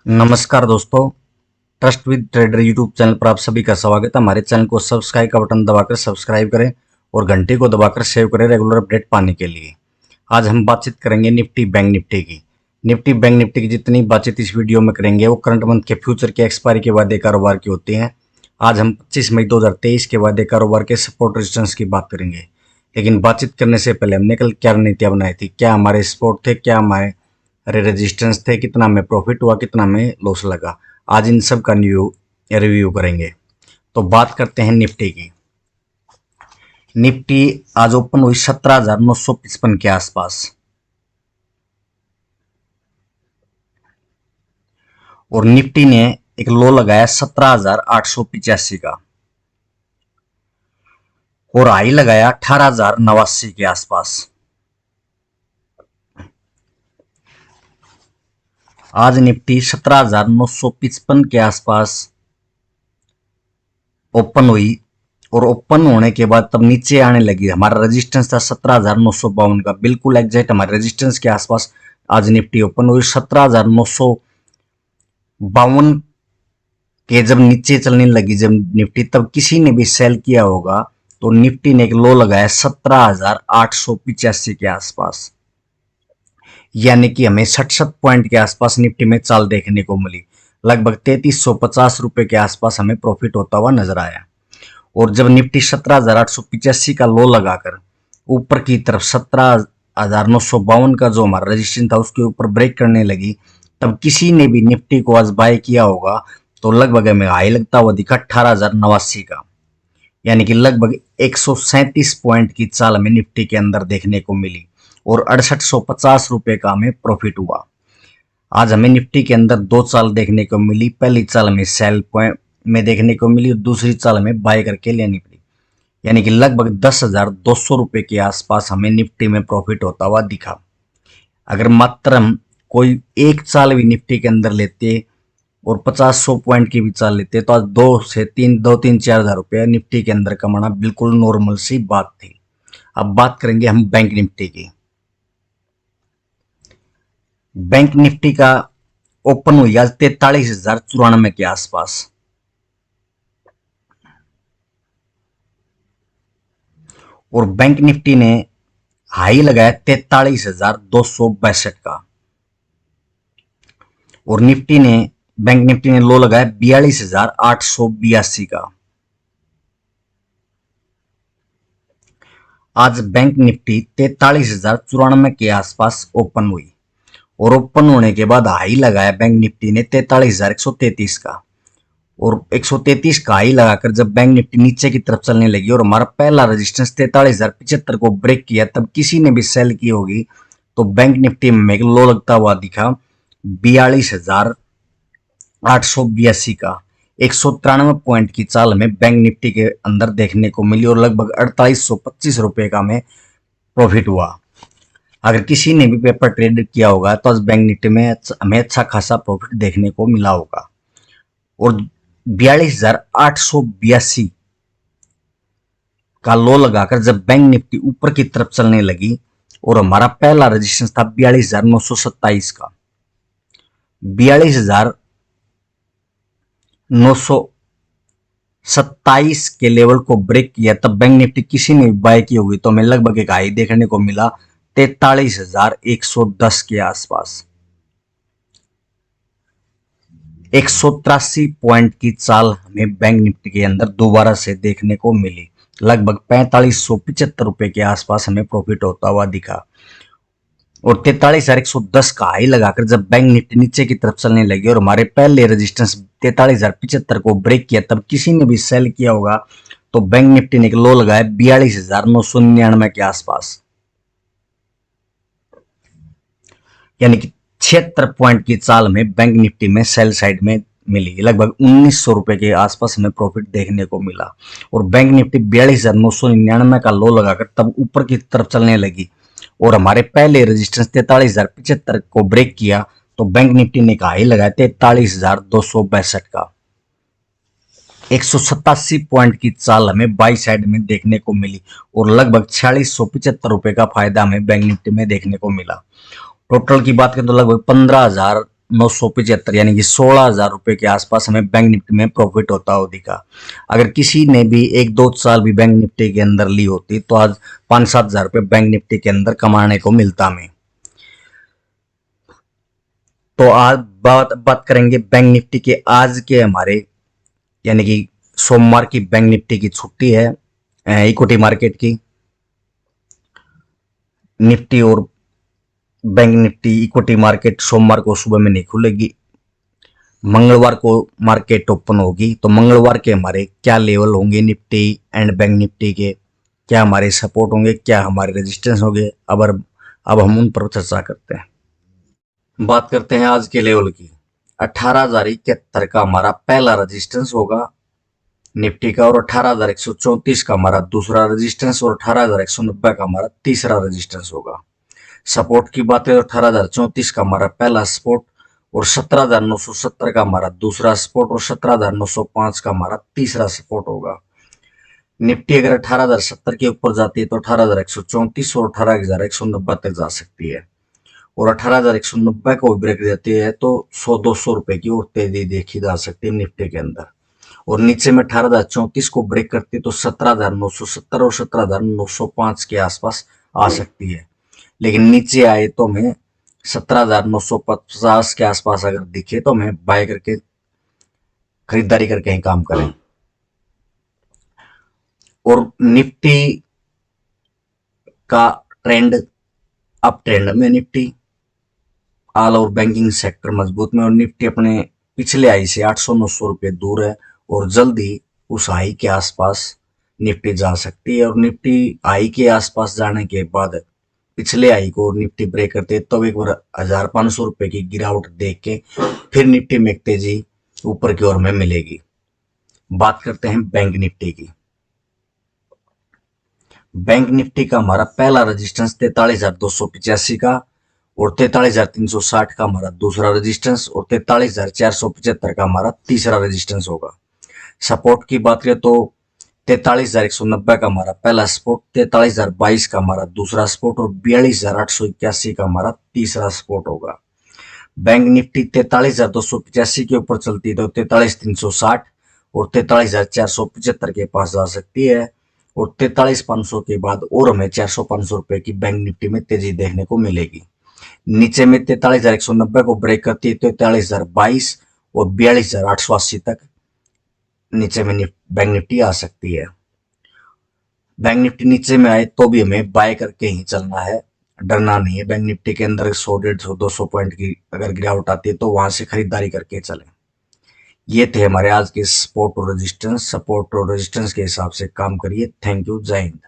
नमस्कार दोस्तों, trust with trader YouTube channel पर आप सभी का स्वागत है। हमारे चैनल को सब्सक्राइब का बटन दबाकर सब्सक्राइब करें और घंटी को दबाकर सेव करें रेगुलर अपडेट पाने के लिए। आज हम बातचीत करेंगे निफ्टी बैंक निफ्टी की। निफ्टी बैंक निफ्टी की जितनी बातचीत इस वीडियो में करेंगे वो करंट मंथ के फ्यूचर के एक्सपायरी के वादे कारोबार की होती हैं। आज हम 25 मई 2023 के वादे कारोबार के सपोर्ट रेजिस्टेंस की बात करेंगे। लेकिन बातचीत करने से पहले हमने कल क्या रणनीतियां बनाई थी, क्या हमारे सपोर्ट थे, क्या हमारे रेजिस्टेंस थे, कितना में प्रॉफिट हुआ, कितना में लॉस लगा। आज इन सब का रिव्यू करेंगे। तो बात करते हैं निफ्टी की। निफ्टी आज ओपन हुई 17,955 के आसपास और निफ्टी ने एक लो लगाया 17,885 का और हाई लगाया 18,089 के आसपास। आज निफ्टी 17,955 के आसपास ओपन हुई और ओपन होने के बाद तब नीचे आने लगी। हमारा रेजिस्टेंस था 17,952 का, बिल्कुल एग्जैक्ट हमारे रेजिस्टेंस के आसपास आज निफ्टी ओपन हुई। 17,952 के जब नीचे चलने लगी जब निफ्टी, तब किसी ने भी सेल किया होगा तो निफ्टी ने एक लो लगाया 17,885 के आसपास, यानी कि हमें 67 पॉइंट के आसपास निफ्टी में चाल देखने को मिली। लगभग 3350 रुपए के आसपास हमें प्रॉफिट होता हुआ नजर आया। और जब निफ्टी 17,885 का लो लगाकर ऊपर की तरफ 17,952 का जो हमारा रजिस्ट्रेशन था उसके ऊपर ब्रेक करने लगी, तब किसी ने भी निफ्टी को आज बाय किया होगा तो लगभग हमें हाई लगता हुआ दिखा 18,089 का, यानी कि लगभग 137 पॉइंट की चाल हमें निफ्टी के अंदर देखने को मिली और 6850 रुपए का हमें प्रॉफिट हुआ। आज हमें निफ्टी के अंदर दो चाल देखने को मिली। पहली चाल हमें सेल पॉइंट में देखने को मिली और दूसरी चाल हमें बाय करके लेनी पड़ी, यानी कि लगभग 10,200 रुपए के आसपास हमें निफ्टी में प्रॉफिट होता हुआ दिखा। अगर मात्र हम कोई एक चाल भी निफ्टी के अंदर लेते और 50-100 पॉइंट की भी चाल लेते तो आज 2-3-4 हज़ार रुपये निफ्टी के अंदर कमाना बिल्कुल नॉर्मल सी बात थी। अब बात करेंगे हम बैंक निफ्टी की। बैंक निफ्टी का ओपन हुई आज 43,094 के आसपास और बैंक निफ्टी ने हाई लगाया 43,262 का और बैंक निफ्टी ने लो लगाया 42,882 का। आज बैंक निफ्टी 43,094 के आसपास ओपन हुई और ओपन होने के बाद हाई लगाया बैंक निफ्टी ने 43,133 का और 133 का हाई लगाकर जब बैंक निफ्टी नीचे की तरफ चलने लगी और हमारा पहला रेजिस्टेंस 43,075 को ब्रेक किया, तब किसी ने भी सेल की होगी तो बैंक निफ्टी में एक लो लगता हुआ दिखा 42,882 का। 193 पॉइंट की चाल हमें बैंक निफ्टी के अंदर देखने को मिली और लगभग 4825 रुपए का हमें प्रॉफिट हुआ। अगर किसी ने भी पेपर ट्रेड किया होगा तो आज बैंक निफ्टी में हमें अच्छा खासा प्रॉफिट देखने को मिला होगा। और 42,882 का लो लगाकर जब बैंक निफ्टी ऊपर की तरफ चलने लगी और हमारा पहला रेजिस्टेंस था 42,927 का, 42,927 के लेवल को ब्रेक किया, तब बैंक निफ्टी किसी ने बाय की होगी तो हमें लगभग एक हाई देखने को मिला 43,110 के आसपास। 183 पॉइंट की चाल हमें बैंक निफ्टी के अंदर दोबारा से देखने को मिली। लगभग 4575 रुपए के आसपास हमें प्रॉफिट होता हुआ दिखा और 43,110 का हाई लगाकर जब बैंक निफ्टी नीचे की तरफ चलने लगी और हमारे पहले रेजिस्टेंस 43,075 को ब्रेक किया, तब किसी ने भी सेल किया होगा तो बैंक निफ्टी ने एक लो लगाया 42,999 के आसपास, यानी कि 76 पॉइंट की चाल में बैंक निफ्टी में सेल साइड में मिली। लगभग 1900 रुपए के आसपास हमें प्रॉफिट देखने को मिला और बैंक निफ्टी 42,999 का लो लगाकर तब ऊपर की तरफ चलने लगी और हमारे पहले रेजिस्टेंस 43,075 को ब्रेक किया तो बैंक निफ्टी ने हाई लगाया 43,262 का। 187 पॉइंट की चाल हमें बाई साइड में देखने को मिली और लगभग 4675 रुपए का फायदा हमें बैंक निफ्टी में देखने को मिला। टोटल की बात करें तो लगभग 15,000 975 यानी कि 16,000 रुपए के आसपास हमें बैंक निफ्टी में प्रॉफिट होता दिखा। अगर किसी ने भी 1-2 साल भी बैंक निफ्टी के अंदर ली होती तो आज 5-7 हजार रुपये बैंक निफ्टी के अंदर कमाने को मिलता हमें। तो आज बात करेंगे बैंक निफ्टी के आज के हमारे, यानी कि सोमवार की बैंक निफ्टी की छुट्टी है इक्विटी मार्केट की। निफ्टी और बैंक निफ्टी इक्विटी मार्केट सोमवार को सुबह में नहीं खुलेगी, मंगलवार को मार्केट ओपन होगी। तो मंगलवार के हमारे क्या लेवल होंगे निफ्टी एंड बैंक निफ्टी के, क्या हमारे सपोर्ट होंगे, क्या हमारे रेजिस्टेंस होंगे, अब हम उन पर चर्चा करते हैं। बात करते हैं आज के लेवल की। 18,071 का हमारा पहला रेजिस्टेंस होगा निफ्टी का, और 18,134 का हमारा दूसरा रेजिस्टेंस, और 18,190 का हमारा तीसरा रेजिस्टेंस होगा। सपोर्ट की बात है तो 18,034 का हमारा पहला सपोर्ट, और 17,970 का हमारा दूसरा सपोर्ट, और 17,905 का हमारा तीसरा सपोर्ट होगा। निफ्टी अगर 18,070 के ऊपर जाती है तो 18,134 और 18,190 तक जा सकती है, और 18,190 को ब्रेक देती है तो 100-200 रुपए की और तेजी देखी जा सकती है निफ्टी के अंदर। और नीचे में 18,034 को ब्रेक करती है तो 17,970 और 17,905 के आसपास आ सकती है। लेकिन नीचे आए तो हमें 17,950 के आसपास अगर दिखे तो हमें बाय करके खरीदारी करके ही काम करें। और निफ्टी का ट्रेंड अप ट्रेंड में, Nifty all over banking sector मजबूत में, और निफ्टी अपने पिछले हाई से 800-900 रुपए दूर है, और जल्दी उस हाई के आसपास निफ्टी जा सकती है। और निफ्टी हाई के आसपास जाने के बाद पिछले हाई को निफ्टी ब्रेक करते हैं तो एक बार 1,500 रुपए की गिरावट देख के फिर निफ्टी में एक तेजी ऊपर की ओर में मिलेगी। बात करते हैं बैंक निफ्टी की। बैंक निफ्टी का हमारा पहला रेजिस्टेंस 43,285 का, और 43,360 का हमारा दूसरा रेजिस्टेंस, और 43,475 का हमारा तीसरा रेजिस्टेंस होगा। सपोर्ट की बात करें तो 43,190 का हमारा पहला सपोर्ट, 43,022 का हमारा दूसरा सपोर्ट, और 42,881 का हमारा तीसरा सपोर्ट होगा। बैंक निफ्टी 43,285 के ऊपर चलती है तो 43,360 और 43,475 के पास जा सकती है, और 43,500 के बाद और हमें 400-500 रुपए की बैंक निफ्टी में तेजी देखने को मिलेगी। नीचे में 43,190 को ब्रेक करती है तो 43,022 और 42,880 तक नीचे में बैंक निफ्टी आ सकती है। बैंक निफ्टी नीचे में आए तो भी हमें बाय करके ही चलना है, डरना नहीं है। बैंक निफ्टी के अंदर 100-150-200 पॉइंट की अगर गिरावट आती है तो वहां से खरीदारी करके चलें। ये थे हमारे आज के सपोर्ट और रेजिस्टेंस के हिसाब से काम करिए। थैंक यू, जय हिंद।